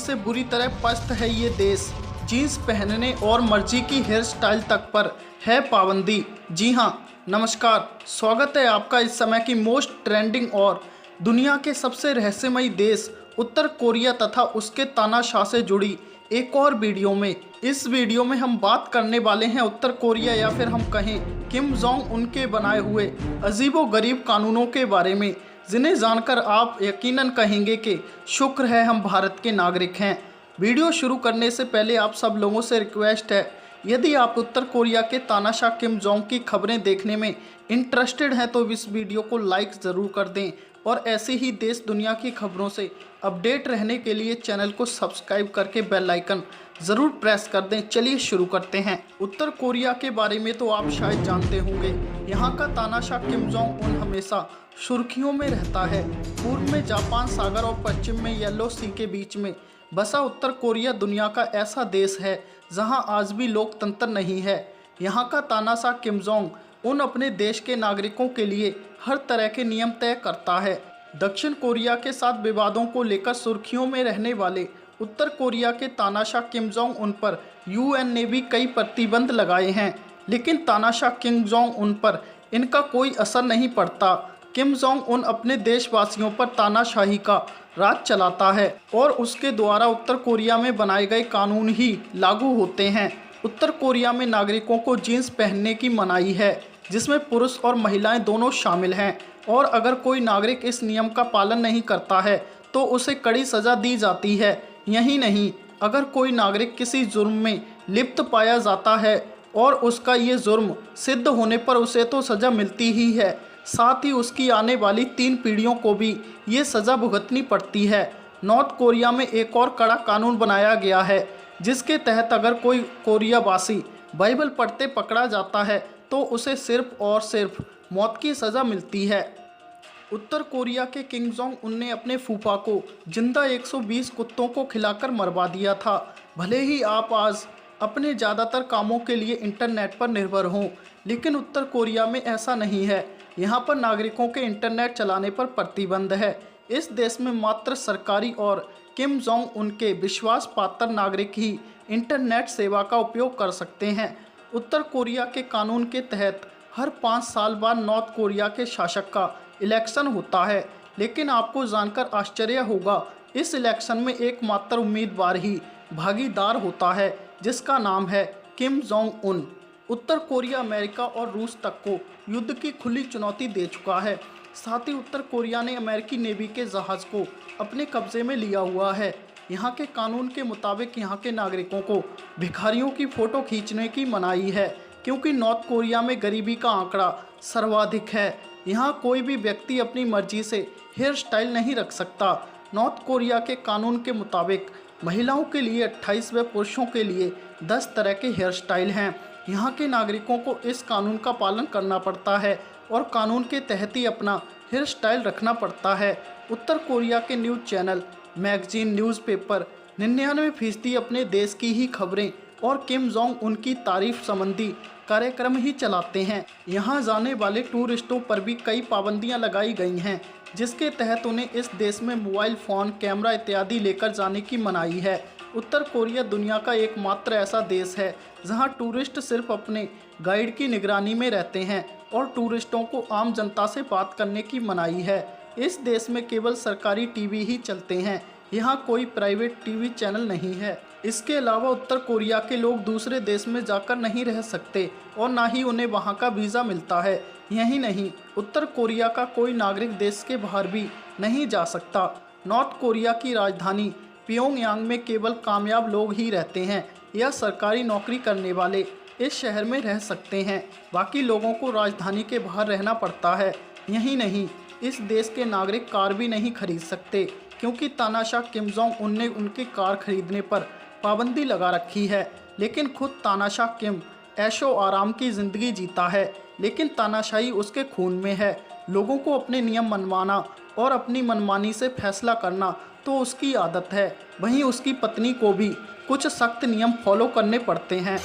से बुरी तरह पस्त है ये देश। जीन्स पहनने और मर्जी की हेयर स्टाइल तक पर है पाबंदी। जी हाँ, नमस्कार, स्वागत है आपका इस समय की मोस्ट ट्रेंडिंग और दुनिया के सबसे रहस्यमयी देश उत्तर कोरिया तथा उसके तानाशाह से जुड़ी एक और वीडियो में। इस वीडियो में हम बात करने वाले हैं उत्तर कोरिया या फिर हम कहें किम जोंग उन के बनाए हुए अजीबो-गरीब कानूनों के बारे में, जिन्हें जानकर आप यकीनन कहेंगे कि शुक्र है हम भारत के नागरिक हैं। वीडियो शुरू करने से पहले आप सब लोगों से रिक्वेस्ट है, यदि आप उत्तर कोरिया के तानाशाह किम जोंग की खबरें देखने में इंटरेस्टेड हैं तो इस वीडियो को लाइक ज़रूर कर दें और ऐसी ही देश दुनिया की खबरों से अपडेट रहने के लिए चैनल को सब्सक्राइब करके बेल आइकन ज़रूर प्रेस कर दें। चलिए शुरू करते हैं। उत्तर कोरिया के बारे में तो आप शायद जानते होंगे, यहाँ का तानाशाह किम जोंग उन हमेशा सुर्खियों में रहता है। पूर्व में जापान सागर और पश्चिम में येलो सी के बीच में बसा उत्तर कोरिया दुनिया का ऐसा देश है जहाँ आज भी लोकतंत्र नहीं है। यहाँ का तानाशाह किम जोंग उन अपने देश के नागरिकों के लिए हर तरह के नियम तय करता है। दक्षिण कोरिया के साथ विवादों को लेकर सुर्खियों में रहने वाले उत्तर कोरिया के तानाशाह किम जोंग उन पर यूएन ने भी कई प्रतिबंध लगाए हैं, लेकिन तानाशाह किम जोंग उन पर इनका कोई असर नहीं पड़ता। किम जोंग उन अपने देशवासियों पर तानाशाही का राज चलाता है और उसके द्वारा उत्तर कोरिया में बनाए गए कानून ही लागू होते हैं। उत्तर कोरिया में नागरिकों को जीन्स पहनने की मनाही है, जिसमें पुरुष और महिलाएं दोनों शामिल हैं, और अगर कोई नागरिक इस नियम का पालन नहीं करता है तो उसे कड़ी सज़ा दी जाती है। यही नहीं, अगर कोई नागरिक किसी जुर्म में लिप्त पाया जाता है और उसका ये जुर्म सिद्ध होने पर उसे तो सज़ा मिलती ही है, साथ ही उसकी आने वाली 3 पीढ़ियों को भी ये सज़ा भुगतनी पड़ती है। नॉर्थ कोरिया में एक और कड़ा कानून बनाया गया है, जिसके तहत अगर कोई कोरियावासी बाइबल पढ़ते पकड़ा जाता है तो उसे सिर्फ और सिर्फ मौत की सज़ा मिलती है। उत्तर कोरिया के किम जोंग उन ने अपने फूफा को जिंदा 120 कुत्तों को खिलाकर मरवा दिया था। भले ही आप आज अपने ज़्यादातर कामों के लिए इंटरनेट पर निर्भर हों, लेकिन उत्तर कोरिया में ऐसा नहीं है। यहाँ पर नागरिकों के इंटरनेट चलाने पर प्रतिबंध है। इस देश में मात्र सरकारी और किम जोंग उनके विश्वास पात्र नागरिक ही इंटरनेट सेवा का उपयोग कर सकते हैं। उत्तर कोरिया के कानून के तहत हर 5 साल बाद नॉर्थ कोरिया के शासक का इलेक्शन होता है, लेकिन आपको जानकर आश्चर्य होगा, इस इलेक्शन में एकमात्र उम्मीदवार ही भागीदार होता है, जिसका नाम है किम जोंग उन। उत्तर कोरिया अमेरिका और रूस तक को युद्ध की खुली चुनौती दे चुका है। साथ ही उत्तर कोरिया ने अमेरिकी नेवी के जहाज़ को अपने कब्जे में लिया हुआ है। यहाँ के कानून के मुताबिक यहाँ के नागरिकों को भिखारियों की फ़ोटो खींचने की मनाही है, क्योंकि नॉर्थ कोरिया में गरीबी का आंकड़ा सर्वाधिक है। यहाँ कोई भी व्यक्ति अपनी मर्जी से हेयर स्टाइल नहीं रख सकता। नॉर्थ कोरिया के कानून के मुताबिक महिलाओं के लिए 28 व पुरुषों के लिए 10 तरह के हेयर स्टाइल हैं। यहाँ के नागरिकों को इस कानून का पालन करना पड़ता है और कानून के तहत ही अपना हेयर स्टाइल रखना पड़ता है। उत्तर कोरिया के न्यूज़ चैनल, मैगजीन, न्यूज़पेपर 99% अपने देश की ही खबरें और किम जोंग उनकी तारीफ संबंधी कार्यक्रम ही चलाते हैं। यहाँ जाने वाले टूरिस्टों पर भी कई पाबंदियाँ लगाई गई हैं, जिसके तहत उन्हें इस देश में मोबाइल फ़ोन, कैमरा इत्यादि लेकर जाने की मनाही है। उत्तर कोरिया दुनिया का एकमात्र ऐसा देश है जहाँ टूरिस्ट सिर्फ अपने गाइड की निगरानी में रहते हैं और टूरिस्टों को आम जनता से बात करने की मनाही है। इस देश में केवल सरकारी टीवी ही चलते हैं, यहाँ कोई प्राइवेट टीवी चैनल नहीं है। इसके अलावा उत्तर कोरिया के लोग दूसरे देश में जाकर नहीं रह सकते और ना ही उन्हें वहाँ का वीज़ा मिलता है। यही नहीं, उत्तर कोरिया का कोई नागरिक देश के बाहर भी नहीं जा सकता। नॉर्थ कोरिया की राजधानी प्योंगयांग में केवल कामयाब लोग ही रहते हैं या सरकारी नौकरी करने वाले इस शहर में रह सकते हैं। बाकी लोगों को राजधानी के बाहर रहना पड़ता है। यही नहीं, इस देश के नागरिक कार भी नहीं खरीद सकते, क्योंकि तानाशाह किम जोंग उन ने उनकी कार खरीदने पर पाबंदी लगा रखी है। लेकिन खुद तानाशाह किम ऐशो आराम की ज़िंदगी जीता है, लेकिन तानाशाही उसके खून में है। लोगों को अपने नियम मनवाना और अपनी मनमानी से फैसला करना तो उसकी आदत है। वहीं उसकी पत्नी को भी कुछ सख्त नियम फॉलो करने पड़ते हैं।